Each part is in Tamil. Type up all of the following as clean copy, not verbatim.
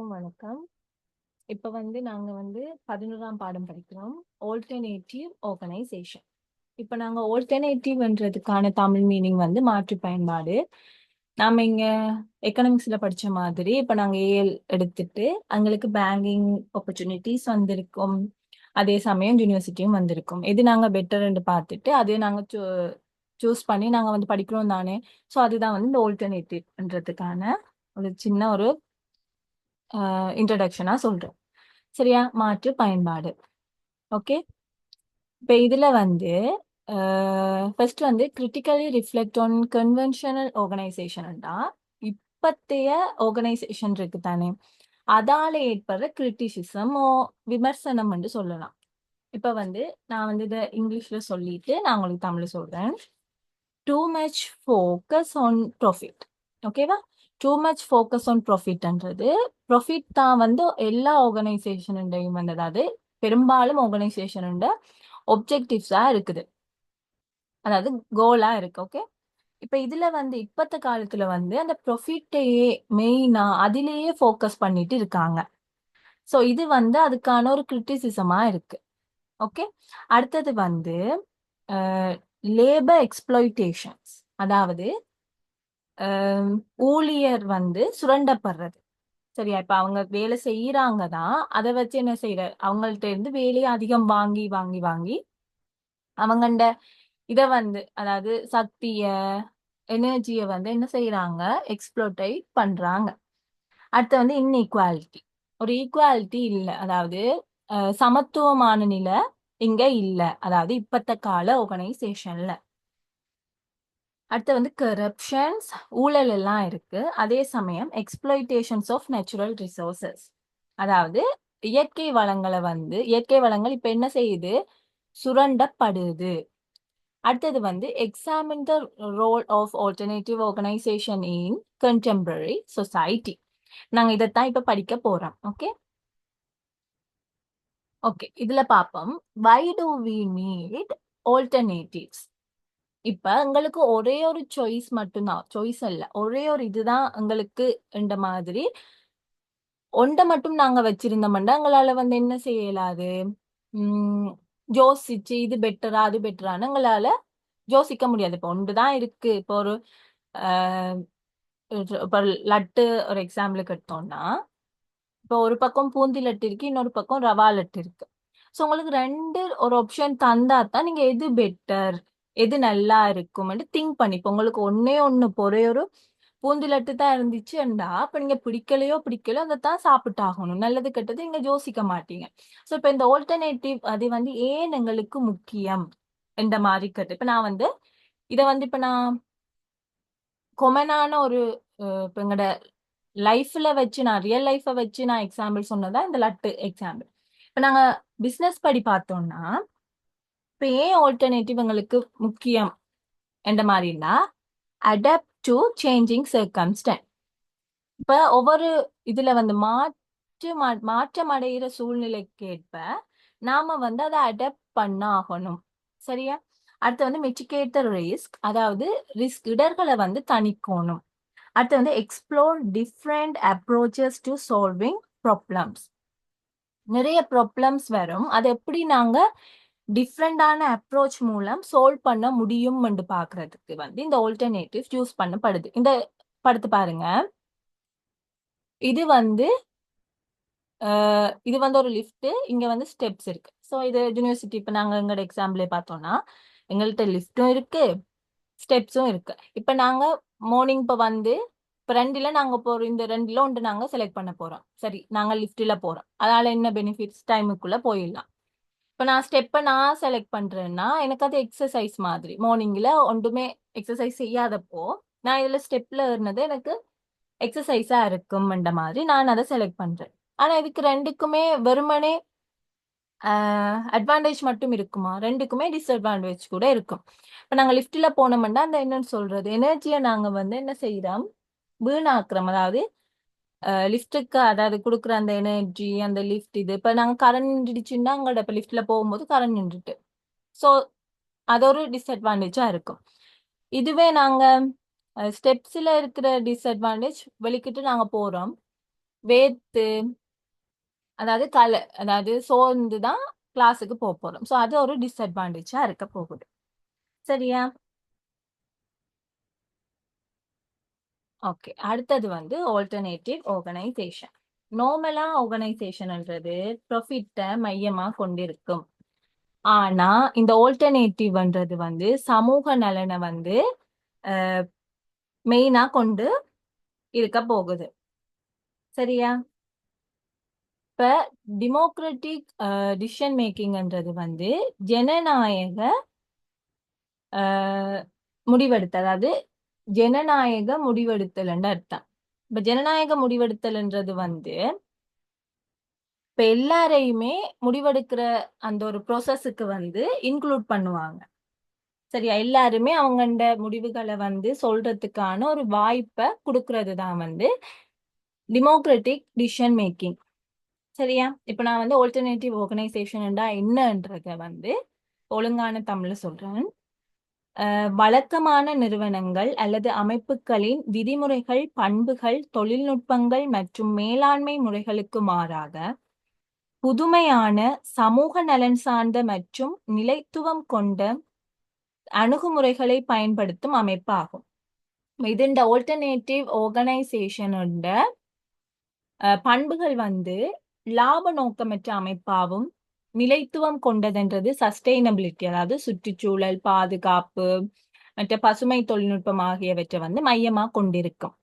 எல்லாருக்கும் வணக்கம். இப்ப நாங்க 11ஆம் பாடம் படிக்கிறோம். Alternative organisation. இப்ப நாங்க ஆல்டர்னேட்டிவ்ன்றதுக்கான தமிழ் மீனிங் மாற்று பயன்பாடு. நாம இங்க எக்கனாமிக்ஸ்ல படிச்ச மாதிரி, இப்ப நாங்க ஏஎல் எடுத்துட்டு, எங்களுக்கு பேங்கிங் ஆப்பர்ச்சுனிட்டீஸ் வந்திருக்கும். அதே சமயம் யூனிவர்சிட்டியும் வந்திருக்கும். எது நாங்க பெட்டர்ன்னு பார்த்துட்டு, அது நாங்க சூஸ் பண்ணி நாங்க படிக்கிறோம் தானே. ஸோ அதுதான் இந்த ஆல்டர்னேட்டிவ்ன்றதுக்கான ஒரு சின்ன ஒரு இன்ட்ரடக்ஷனா சொல்றேன். சரியா? மாற்று பயன்பாடு. ஓகே. இப்ப இதுல first critically reflect on conventional ஆர்கனைசேஷன்டா இப்பத்தைய ஆர்கனைசேஷன் இருக்கு தானே, அதால ஏற்படுற கிரிட்டிசிசமோ விமர்சனம் என்று சொல்லலாம். இப்ப நான் இதை இங்கிலீஷ்ல சொல்லிட்டு நான் உங்களுக்கு தமிழ்ல சொல்றேன். Too much focus on profit. ஓகேவா? டூ மச் ஃபோக்கஸ் ஆன் ப்ராஃபிட்ன்றது ப்ராஃபிட் தான் எல்லா ஆர்கனைசேஷனுடையும் அதாவது பெரும்பாலும் ஆர்கனைசேஷனோட ஒப்ஜெக்டிவ்ஸா இருக்குது, அதாவது கோலா இருக்கு. ஓகே. இப்ப இதுல இப்பத்த காலத்துல அந்த ப்ராஃபிட்டையே மெயினா அதிலேயே ஃபோக்கஸ் பண்ணிட்டு இருக்காங்க. ஸோ இது அதுக்கான ஒரு கிரிட்டிசிசமா இருக்கு. ஓகே. அடுத்தது லேபர் எக்ஸ்ப்ளாய்டேஷன்ஸ், அதாவது ஊழியர் சுரண்டப்படுறது. சரியா? இப்ப அவங்க வேலை செய்யறாங்க தான், அதை வச்சு என்ன செய்யற, அவங்கள்ட்ட இருந்து வேலையை அதிகம் வாங்கி வாங்கி வாங்கி அவங்கண்ட இத அதாவது சக்திய எனர்ஜிய என்ன செய்யறாங்க, எக்ஸ்ப்ளோர்டைட் பண்றாங்க. அடுத்து இன்இக்வாலிட்டி. ஒரு ஈக்குவாலிட்டி இல்ல, அதாவது சமத்துவமான நிலை இங்க இல்ல, அதாவது இப்பத்த கால ஆர்கனைசேஷன்ல. அடுத்து கரப்ஷன்ஸ், ஊழல் எல்லாம் இருக்கு. அதே சமயம் எக்ஸ்ப்ளாய்டேஷன்ஸ் ஆஃப் நேச்சுரல் ரிசோர்சஸ், அதாவது இயற்கை வளங்களை இயற்கை வளங்கள் இப்ப என்ன செய்யுது, சுரண்டப்படுது. அடுத்தது examine the role of alternative organisation in contemporary society. நாங்க இதைத்தான் இப்ப படிக்க போறோம். ஓகே. ஓகே, இதுல பாப்போம். Why do we need alternatives? இப்ப எங்களுக்கு ஒரே ஒரு சாய்ஸ் மட்டும்தான், சாய்ஸ் இல்ல, ஒரே ஒரு இதுதான் எங்களுக்கு இந்த மாதிரி ஒன்றை மட்டும் நாங்க வச்சிருந்தோம்னா எங்களால என்ன செய்யலாது, யோசிச்சு இது பெட்டரா அது பெட்டரான்னு எங்களால யோசிக்க முடியாது. இப்போ ஒன்றுதான் இருக்கு. இப்போ ஒரு இப்போ லட்டு ஒரு எக்ஸாம்பிளுக்கு எடுத்தோம்னா, இப்போ ஒரு பக்கம் பூந்தி லட்டு இருக்கு, இன்னொரு பக்கம் ரவா லட்டு இருக்கு. ஸோ உங்களுக்கு ரெண்டு ஒரு ஆப்ஷன் தந்தா தான் நீங்க எது பெட்டர், எது நல்லா இருக்கும்னு திங்க் பண்ணி, இப்போ உங்களுக்கு ஒன்னே ஒண்ணு ஒரே ஒரு பூந்தி லட்டு தான் இருந்துச்சுண்டா, அப்ப நீங்க பிடிக்கலையோ பிடிக்கலையோ அதை தான் சாப்பிட்டாகணும். நல்லது கெட்டது நீங்க யோசிக்க மாட்டீங்க. ஸோ இப்போ இந்த ஆல்டர்னேட்டிவ் அது ஏன் எங்களுக்கு முக்கியம் இந்த மாதிரி கட்டு. இப்ப நான் இதை இப்ப நான் கொமனான ஒரு இப்ப எங்கட லைஃப்ல வச்சு, நான் ரியல் லைஃபை வச்சு நான் எக்ஸாம்பிள் சொன்னதா இந்த லட்டு எக்ஸாம்பிள். இப்ப நாங்க பிசினஸ் படி பார்த்தோம்னா, இப்ப ஏன் ஆல்டர்னேட்டிவ் எங்களுக்கு முக்கியம் என்ற மாதிரினா, அடாப்ட் டு சேஞ்சிங் சர்க்கம்ஸ்டன்ஸ். இப்ப ஒவ்வொரு இதுல மாற்றம் அடைகிற சூழ்நிலைக்கு ஏற்ப நாம அதை அடாப்ட் பண்ண ஆகணும். சரியா? அடுத்து மிட்டிகேட் த ரிஸ்க், அதாவது ரிஸ்க் இடர்களை தணிக்கணும். அடுத்து explore different approaches to solving problems. நிறைய ப்ராப்ளம்ஸ் வரும், அதை எப்படி நாங்க டிஃப்ரெண்டான அப்ரோச் மூலம் சால்வ் பண்ண முடியும் என்று பாக்குறதுக்கு இந்த ஆல்டர்னேட்டிவ் யூஸ் பண்ணப்படுது. இந்த படத்தை பாருங்க. இது இது ஒரு லிஃப்ட், இங்க ஸ்டெப்ஸ் இருக்கு. ஸோ இது யூனிவர்சிட்டி. இப்ப நாங்க எங்களோட எக்ஸாம்பிளே பார்த்தோம்னா எங்கள்கிட்ட லிஃப்டும் இருக்கு, ஸ்டெப்ஸும் இருக்கு. இப்ப நாங்க மார்னிங் இப்ப ரெண்டுல நாங்க போறோம், இந்த ரெண்டுல ஒன்று நாங்க செலக்ட் பண்ண போறோம். சரி, நாங்க லிஃப்ட்ல போறோம், அதனால என்ன பெனிஃபிட்ஸ், டைமுக்குள்ள போயிடலாம். இப்ப நான் ஸ்டெப்பை நான் செலக்ட் பண்றேன்னா எனக்கு அது எக்ஸசைஸ் மாதிரி. மார்னிங்ல ஒன்றுமே எக்ஸசைஸ் செய்யாதப்போ நான் இதுல ஸ்டெப்ல ஏறினது எனக்கு எக்ஸசைஸா இருக்கும்ன்ற மாதிரி நான் அதை செலக்ட் பண்றேன். ஆனா இதுக்கு ரெண்டுக்குமே வெறுமனே அட்வான்டேஜ் மட்டும் இருக்குமா? ரெண்டுக்குமே டிஸ்அட்வான்டேஜ் கூட இருக்கும். இப்ப நாங்க லிஃப்ட்ல போனோம்னா அந்த என்னன்னு சொல்றது, எனர்ஜியை நாங்க என்ன செய்யறோம், வீணாக்குறோம். அதாவது லிஃப்ட்டுக்கு அதாவது கொடுக்குற அந்த எனர்ஜி, அந்த லிஃப்ட் இது இப்ப நாங்க கரண்ட் நின்றுச்சுன்னா அங்களோட இப்ப லிஃப்ட்ல போகும்போது கரண்ட் நின்றுட்டு, ஸோ அது ஒரு டிஸ்அட்வான்டேஜா இருக்கும். இதுவே நாங்க ஸ்டெப்ஸ்ல இருக்கிற டிஸ்அட்வான்டேஜ் வெளிக்கிட்டு நாங்க போறோம். வேத்து, அதாவது சோர்ந்து தான் கிளாஸுக்கு போக போறோம். ஸோ அது ஒரு டிஸ்அட்வான்டேஜா இருக்க போகுது. சரியா? ஓகே. அடுத்தது வந்து ஆல்டர்னேட்டிவ் ஆர்கனைசேஷன். நார்மலா ஆர்கனைசேஷன்ன்றது ப்ராஃபிட்ட மையமா கொண்டிருக்கும். ஆனா இந்த ஆல்டர்னேட்டிவ்ன்றது வந்து சமூக நலனை வந்து மெயினா கொண்டு இருக்க போகுது. சரியா? இப்ப டெமோக்ராட்டிக் டிசிஷன் மேக்கிங்ன்றது வந்து ஜனநாயக முடிவெடுத்தல், அதாவது ஜனநாயக முடிவெடுத்தல்னு அர்த்தம். இப்ப ஜனநாயக முடிவெடுத்தல்ன்றது வந்து இப்ப எல்லாரையுமே முடிவெடுக்கிற அந்த ஒரு ப்ரோசஸுக்கு வந்து இன்க்ளூட் பண்ணுவாங்க. சரியா? எல்லாருமே அவங்கண்ட முடிவுகளை வந்து சொல்றதுக்கான ஒரு வாய்ப்பை கொடுக்கறது தான் வந்து டெமோக்ராட்டிக் டிசிஷன் மேக்கிங். சரியா? இப்ப நான் வந்து ஆல்டர்னேட்டிவ் ஆர்கனைசேஷன் என்னன்றத வந்து ஒழுங்கான தமிழ்ல சொல்றேன். வழக்கமான நிறுவனங்கள் அல்லது அமைப்புகளின் விதிமுறைகள், பண்புகள், தொழில்நுட்பங்கள் மற்றும் மேலாண்மை முறைகளுக்கு மாறாக புதுமையான சமூக நலன் சார்ந்த மற்றும் நிலைத்துவம் கொண்ட அணுகுமுறைகளை பயன்படுத்தும் அமைப்பாகும். இதுண்ட ஆல்டர்னேட்டிவ் ஆர்கனைசேஷனோட பண்புகள் வந்து லாப நோக்கமற்ற அமைப்பாகவும், நிலைத்துவம் கொண்டதென்றது சஸ்டைனபிலிட்டி, அதாவது சுற்றுச்சூழல் பாதுகாப்பு மற்ற பசுமை தொழில்நுட்பம் ஆகியவற்றை வந்து மையமா கொண்டிருக்கும்.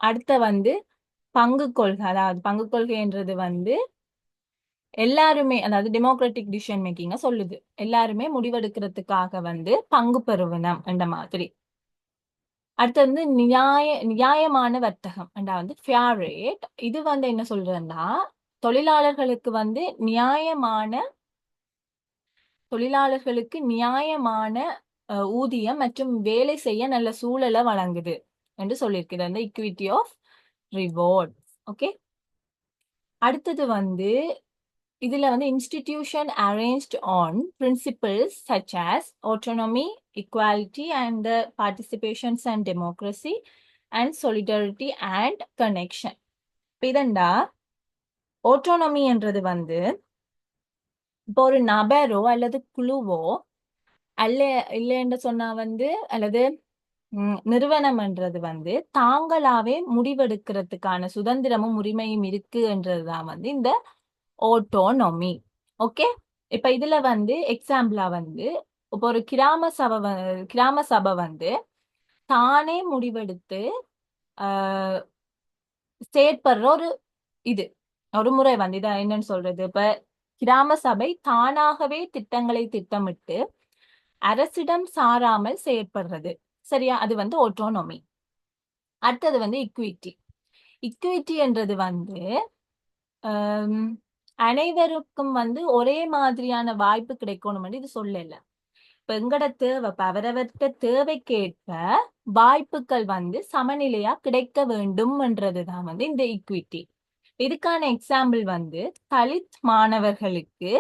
அடுத்த வந்து பங்கு கொள்கை, அதாவது பங்கு கொள்கைன்றது வந்து எல்லாருமே, அதாவது டெமோக்ராட்டிக் டிசிஷன் மேக்கிங்க சொல்லுது. எல்லாருமே முடிவெடுக்கிறதுக்காக வந்து பங்கு பெறுவனம் என்ற மாதிரி. அடுத்து வந்து நியாயமான வர்த்தகம் வந்து ஃபேர் ரேட். இது வந்து என்ன சொல்றேன்னா தொழிலாளர்களுக்கு வந்து நியாயமான ஊதியம் மற்றும் வேலை செய்ய நல்ல சூழலை வழங்குது என்று சொல்லியிருக்கு. இது வந்து ஈக்விட்டி ஆஃப் ரிவார்ட். ஓகே. அடுத்தது வந்து இதுல வந்து institution arranged on principles such as autonomy, equality and the participations and democracy and solidarity and connection. இதண்டா ஆட்டோனமி என்றது வந்து இப்போ ஒரு நபரோ அல்லது குழுவோ அல்ல இல்லைன்னு சொன்னா வந்து, அல்லது நிறுவனம்ன்றது வந்து தாங்களாவே முடிவெடுக்கிறதுக்கான சுதந்திரமும் உரிமையும் இருக்குன்றதுதான் வந்து இந்த ஆட்டோனமி. ஓகே. இப்ப இதுல வந்து எக்ஸாம்பிளா வந்து இப்போ ஒரு கிராம சபை வந்து தானே முடிவெடுத்து செயற்படுற இது ஒரு முறை வந்து இதை என்னன்னு சொல்றது, இப்ப கிராம சபை தானாகவே திட்டங்களை திட்டமிட்டு அரசிடம் சாராமல் செயற்படுறது. சரியா? அது வந்து ஆட்டோனமி. அடுத்தது வந்து இக்விட்டி என்றது வந்து அனைவருக்கும் வந்து ஒரே மாதிரியான வாய்ப்பு கிடைக்கணும் இது சொல்லல. இப்ப எங்கட தேவை, அவரவர்கிட்ட தேவைக்கேற்ப வாய்ப்புகள் வந்து சமநிலையா கிடைக்க வேண்டும்ன்றதுதான் வந்து இந்த ஈக்விட்டி. இதுக்கான எக்ஸாம்பிள் வந்து தலித் மாணவர்களுக்கு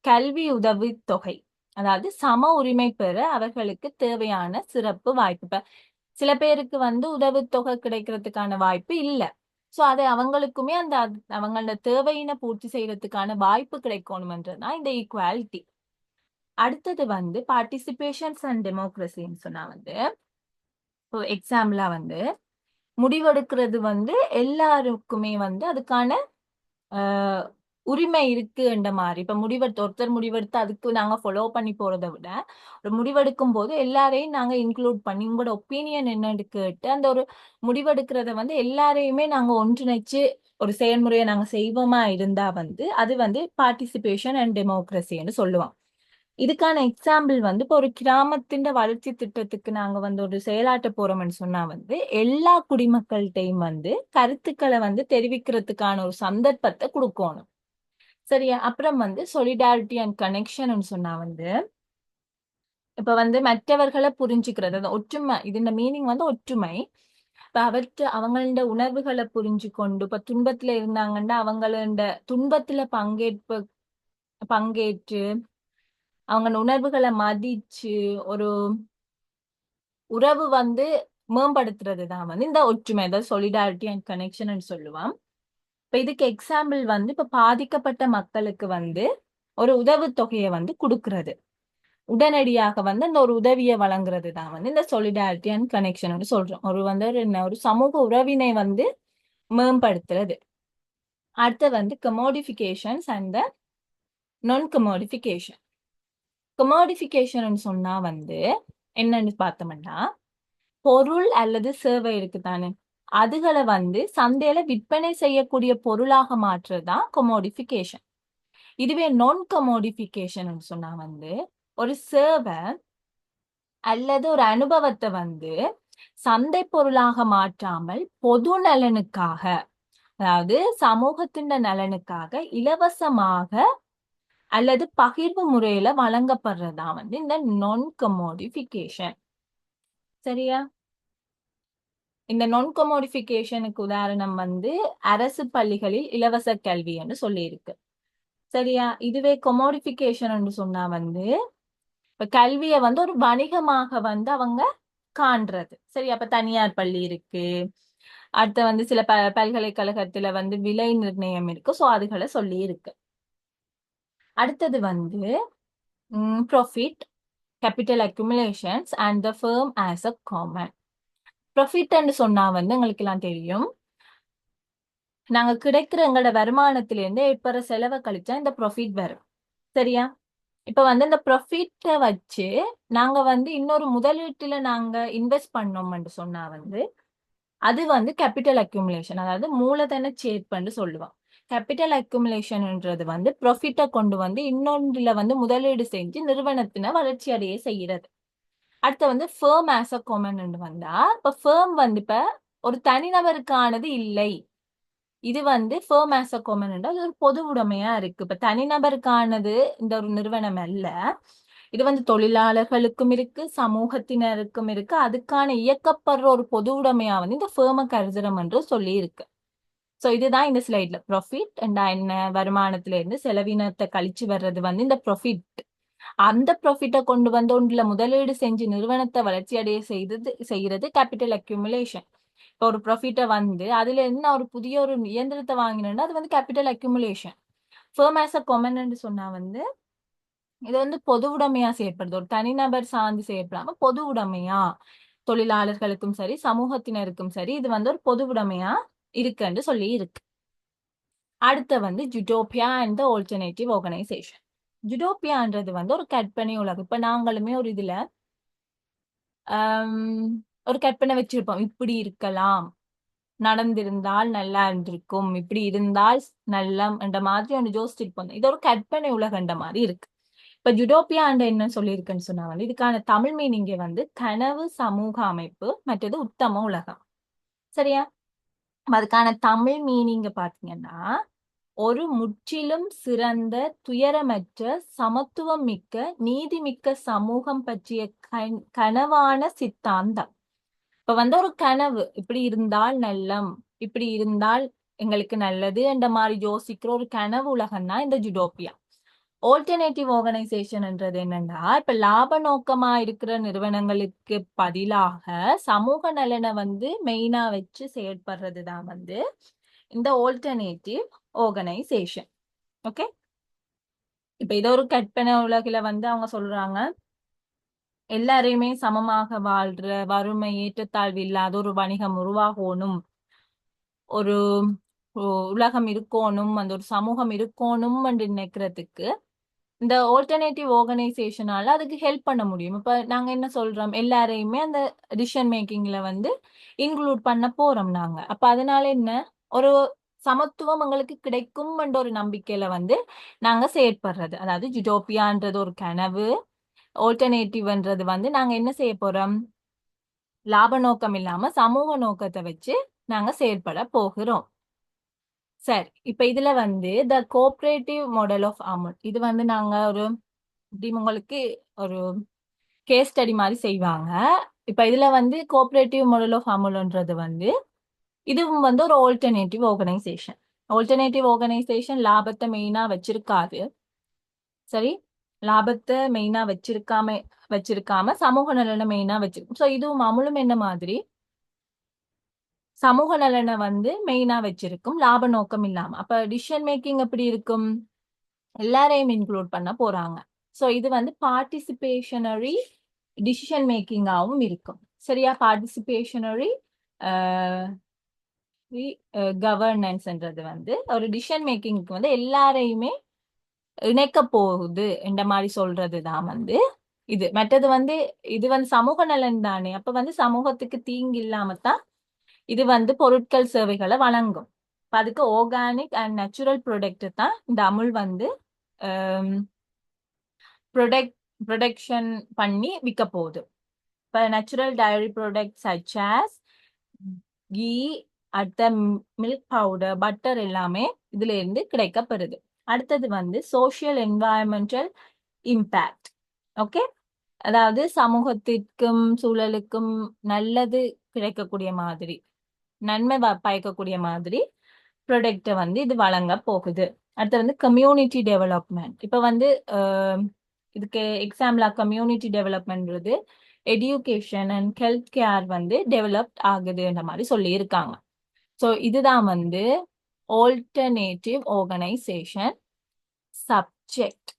கல்வி உதவித்தொகை, அதாவது சம உரிமை பெற அவர்களுக்கு தேவையான சிறப்பு வாய்ப்பு. சில பேருக்கு வந்து உதவித்தொகை கிடைக்கிறதுக்கான வாய்ப்பு இல்லை. ஸோ அது அவங்களுக்குமே அந்த அவங்களோட தேவையினை பூர்த்தி செய்யறதுக்கான வாய்ப்பு கிடைக்கணும்ன்றதுதான் இந்த ஈக்குவாலிட்டி. அடுத்தது வந்து பார்ட்டிசிபேஷன்ஸ் அண்ட் டெமோக்ரஸின்னு சொன்னா வந்து எக்ஸாம்பிளா வந்து முடிவெடுக்கிறது வந்து எல்லாருக்குமே வந்து அதுக்கான உரிமை இருக்குன்ற மாதிரி. இப்ப ஒருத்தர் முடிவெடுத்து அதுக்கு நாங்க ஃபாலோ பண்ணி போறதை விட ஒரு முடிவெடுக்கும் போது எல்லாரையும் நாங்க இன்க்ளூட் பண்ணி உங்களோட ஒப்பீனியன் என்னன்னு கேட்டு அந்த ஒரு முடிவெடுக்கிறத வந்து எல்லாரையுமே நாங்க ஒன்றிணைச்சு ஒரு செயல்முறையை நாங்க செய்வோமா இருந்தா வந்து அது வந்து பார்ட்டிசிபேஷன் அண்ட் டெமோக்ரஸின்னு சொல்லுவோம். இதுக்கான எக்ஸாம்பிள் வந்து இப்போ ஒரு கிராமத்தின் வளர்ச்சி திட்டத்துக்கு நாங்க வந்து ஒரு செயலாற்ற போறோம்னு சொன்னா வந்து எல்லா குடிமக்கள்கிட்டையும் வந்து கருத்துக்களை வந்து தெரிவிக்கிறதுக்கான ஒரு சந்தர்ப்பத்தை கொடுக்கணும். சரியா? அப்புறம் வந்து சொலிடாரிட்டி அண்ட் கனெக்ஷன் சொன்னா வந்து இப்ப வந்து மற்றவர்களை புரிஞ்சுக்கிறது, ஒற்றுமை. இந்த மீனிங் வந்து ஒற்றுமை. இப்ப அவங்களோட உணர்வுகளை புரிஞ்சு கொண்டு இப்ப துன்பத்துல இருந்தாங்கன்னா அவங்களோட துன்பத்துல பங்கேற்று அவங்க உணர்வுகளை மதிச்சு ஒரு உறவு வந்து மேம்படுத்துறது தான் வந்து இந்த ஒற்றுமை, அதாவது சொலிடாரிட்டி அண்ட் கனெக்ஷன் சொல்லுவான். இப்ப இதுக்கு எக்ஸாம்பிள் வந்து இப்ப பாதிக்கப்பட்ட மக்களுக்கு வந்து ஒரு உதவுத்தொகையை வந்து கொடுக்கறது, உடனடியாக வந்து அந்த ஒரு உதவியை வழங்குறது தான் வந்து இந்த சொலிடாரிட்டி அண்ட் கனெக்ஷன் சொல்றோம். ஒரு வந்து ஒரு சமூக உறவினை வந்து மேம்படுத்துறது. அடுத்து வந்து கமோடிஃபிகேஷன்ஸ் அண்ட் நான் கமோடிஃபிகேஷன். கமோடிஃபிகேஷன் சொன்னா வந்து என்னன்னு பார்த்தோம்னா, பொருள் அல்லது சேவை இருக்குதானே, அதுகளை வந்து சந்தையில விற்பனை செய்யக்கூடிய பொருளாக மாற்றுறதுதான் கமோடிஃபிகேஷன். இதுவே நான் கமோடிஃபிகேஷன் சொன்னா வந்து ஒரு சேவை அல்லது ஒரு அனுபவத்தை வந்து சந்தை பொருளாக மாற்றாமல் பொது நலனுக்காக, அதாவது சமூகத்தின் நலனுக்காக இலவசமாக அல்லது பகிர்வு முறையில வழங்கப்படுறதா வந்து இந்த நான் கமோடிஃபிகேஷன். சரியா? இந்த நான் கமோடிஃபிகேஷனுக்கு உதாரணம் வந்து அரசு பள்ளிகளில் இலவச கல்வி என்று சொல்லி இருக்கு. சரியா? இதுவே கமோடிஃபிகேஷன் சொன்னா வந்து இப்ப கல்வியை வந்து ஒரு வணிகமாக வந்து அவங்க காண்றது. சரி, அப்ப தனியார் பள்ளி இருக்கு, அடுத்து வந்து சில பல்கலைக்கழகத்துல வந்து விலை நிர்ணயம் இருக்கு. சோ அதுகளை சொல்லி இருக்கு. அடுத்தது வந்து profit, capital accumulations and the firm as a common. ப்ராஃபிட்னு சொன்னா வந்து எங்களுக்கு எல்லாம் தெரியும், நாங்க கிடைக்கிற எங்களோட வருமானத்திலிருந்து இப்ப செலவை கழிச்சா இந்த ப்ராஃபிட் வரும். சரியா? இப்ப வந்து இந்த ப்ராஃபிட்டை வச்சு நாங்க வந்து இன்னொரு முதலீட்டுல நாங்க இன்வெஸ்ட் பண்ணோம்னு சொன்னா வந்து அது வந்து கேபிட்டல் அக்யூமுலேஷன், அதாவது மூலதன சேர்ப்புன்னு சொல்லுவோம். கேபிட்டல் அக்யூமுலேஷன்ன்றது வந்து ப்ராஃபிட்டை கொண்டு வந்து இன்னொன்றுல வந்து முதலீடு செஞ்சு நிறுவனத்தின வளர்ச்சி அடைய செய்யறது. அடுத்து வந்து ஃபேம் ஆஸ் அ காமன் வந்தா, இப்ப ஃபேம் வந்து இப்ப ஒரு தனிநபருக்கானது இல்லை. இது வந்து ஃபேம் ஆஸ் அ காமன் அது ஒரு பொது உடைமையா இருக்கு. இப்ப தனிநபருக்கானது இந்த ஒரு நிறுவனம் அல்ல, இது வந்து தொழிலாளர்களுக்கும் இருக்கு, சமூகத்தினருக்கும் இருக்கு. அதுக்கான இயக்கப்படுற ஒரு பொது உடைமையா வந்து இந்த ஃபேம கருதுறம் என்று சொல்லி இருக்கு. சோ இதுதான் இந்த ஸ்லைட்ல ப்ராஃபிட் என்ன, வருமானத்துல இருந்து செலவினத்தை கழிச்சு வர்றது வந்து இந்த ப்ராஃபிட். அந்த ப்ராஃபிட்டை கொண்டு வந்து ஒன்றுல முதலீடு செஞ்சு நிறுவனத்தை வளர்ச்சி அடைய செய்யறது கேபிட்டல் அக்யூமுலேஷன். இப்போ ஒரு ப்ராஃபிட்டை வந்து அதுல இருந்து நான் ஒரு புதிய ஒரு இயந்திரத்தை வாங்கினேன்னா அது வந்து capital accumulation. Fame as a common சொன்னா வந்து இது வந்து பொது உடைமையா செயற்படுது, ஒரு தனிநபர் சார்ந்து செயற்படாம பொது உடைமையா தொழிலாளர்களுக்கும் சரி சமூகத்தினருக்கும் சரி இது வந்து ஒரு பொது உடைமையா இருக்குன்னு சொல்லி இருக்கு. அடுத்த வந்து ஜுட்டோபியா அண்ட் த ஆல்டர்னேட்டிவ் ஆர்கனைசேஷன். ஜுட்டோபியான்றது வந்து ஒரு கற்பனை உலகம். இப்ப நாங்களுமே ஒரு இதுல ஒரு கற்பனை வச்சிருப்போம், இப்படி இருக்கலாம், நடந்திருந்தால் நல்லா இருந்திருக்கும், இப்படி இருந்தால் நல்லம் என்ற மாதிரி ஒன்று யோசிச்சிருப்போம். இது ஒரு கற்பனை உலகன்ற மாதிரி இருக்கு. இப்ப ஜுடோப்பியா என்ன சொல்லியிருக்குன்னு சொன்னா வந்து இதுக்கான தமிழ் மீனிங்க வந்து கனவு சமூக அமைப்பு மற்றது உத்தம உலகம். சரியா? அதுக்கான தமிழ் மீனிங்க பாத்தீங்கன்னா, ஒரு முற்றிலும் சிறந்த துயரமற்ற சமத்துவம் மிக்க நீதிமிக்க சமூகம் பற்றிய கனவான சித்தாந்தம். இப்ப வந்து ஒரு கனவு, இப்படி இருந்தால் நல்லம், இப்படி இருந்தால் எங்களுக்கு நல்லது என்ற மாதிரி யோசிக்கிற ஒரு கனவு உலகம் தான் இந்த ஜுடோப்பியா. ஆல்டர்னேட்டிவ் ஆர்கனைசேஷன்ன்றது என்னன்னா, இப்ப லாப நோக்கமா இருக்கிற நிறுவனங்களுக்கு பதிலாக சமூக நலனை வந்து மெயினா வச்சு செயல்படுறது தான் வந்து இந்த ஆல்டர்னேட்டிவ் ஆர்கனைசேஷன். ஓகே, இப்ப இது ஒரு கற்பனை உலகில வந்து அவங்க சொல்றாங்க, எல்லாரையுமே சமமாக வாழ்ற, வறுமை ஏற்றத்தாழ்வு இல்லாத ஒரு வணிகம் உருவாகணும், ஒரு உலகம் இருக்கணும், அந்த ஒரு சமூகம் இருக்கணும் என்று நினைக்கிறதுக்கு இந்த ஆல்டர்னேட்டிவ் ஆர்கனைசேஷனால அதுக்கு ஹெல்ப் பண்ண முடியும். இப்ப நாங்க என்ன சொல்றோம், எல்லாரையுமே அந்த டிசிஷன் மேக்கிங்ல வந்து இன்க்ளூட் பண்ண போறோம் நாங்க. அப்ப அதனால என்ன, ஒரு சமத்துவம் எங்களுக்கு கிடைக்கும் என்ற ஒரு நம்பிக்கையில வந்து நாங்க செயற்படுறது. அதாவது ஜுடோப்பியான்றது ஒரு கனவு, ஆல்டர்னேட்டிவ்ன்றது வந்து நாங்க என்ன செய்ய போறோம், லாப நோக்கம் இல்லாம சமூக நோக்கத்தை வச்சு நாங்க செயல்பட போகிறோம். சரி, இப்ப இதுல வந்து the cooperative model of Amul, இது வந்து நாங்க ஒரு உங்களுக்கு ஒரு கேஸ் ஸ்டடி மாதிரி செய்வாங்க. இப்ப இதுல வந்து கோஆபரேட்டிவ் மாடல் ஆஃப் அமுல்ன்றது வந்து இதுவும் வந்து ஒரு ஆல்டர்னேட்டிவ் ஆர்கனைசேஷன். ஆல்டர்னேட்டிவ் ஆர்கனைசேஷன் லாபத்தை மெயினா வச்சிருக்காது. சரி, லாபத்தை மெயினா வச்சிருக்காம சமூக நலனை மெயினா வச்சிருக்கும். சோ இதுவும் அமுலும் என்ன மாதிரி சமூக நலனை வந்து மெயினா வச்சிருக்கும், லாப நோக்கம் இல்லாம. அப்ப டிசிஷன் மேக்கிங் எப்படி இருக்கும்? எல்லாரையும் இன்க்ளூட் பண்ண போறாங்க. ஸோ இது வந்து பார்ட்டிசிபேஷனரி டிசிஷன் மேக்கிங்காகவும் இருக்கும். சரியா? பார்ட்டிசிபேஷனரி கவர்னன்ஸ்ன்றது வந்து ஒரு டிசிஷன் மேக்கிங்க்கு வந்து எல்லாரையுமே இணைக்க போகுது இந்த மாதிரி சொல்றதுதான் வந்து இது. மற்றது வந்து இது வந்து சமூக நலன் தானே, அப்ப வந்து சமூகத்துக்கு தீங்கு இல்லாமத்தான் இது வந்து பொருட்கள் சேவைகளை வழங்கும். இப்ப அதுக்கு ஆர்கானிக் அண்ட் நேச்சுரல் ப்ராடக்ட் தான் இந்த அமுல் வந்து ப்ரொடக்ட் ப்ரொடக்ஷன் பண்ணி விற்க போகுது. இப்போ natural dairy product such as ghee, அடுத்த மில்க் பவுடர், பட்டர் எல்லாமே இதுல இருந்து கிடைக்கப்படுது. அடுத்தது வந்து சோஷியல் என்வாயன்மெண்டல் இம்பேக்ட். ஓகே, அதாவது சமூகத்திற்கும் சூழலுக்கும் நல்லது கிடைக்கக்கூடிய மாதிரி, நன்மை பயக்கக்கூடிய மாதிரி ப்ராடக்டை வந்து இது வழங்க போகுது. அடுத்து வந்து கம்யூனிட்டி டெவலப்மெண்ட். இப்போ வந்து இதுக்கு எக்ஸாம்பிளா கம்யூனிட்டி டெவலப்மெண்ட்றது எடியூகேஷன் அண்ட் ஹெல்த் கேர் வந்து டெவலப்ட் ஆகுதுன்ற மாதிரி சொல்லியிருக்காங்க. ஸோ இதுதான் வந்து ஆல்டர்னேட்டிவ் ஆர்கனைசேஷன் சப்ஜெக்ட்.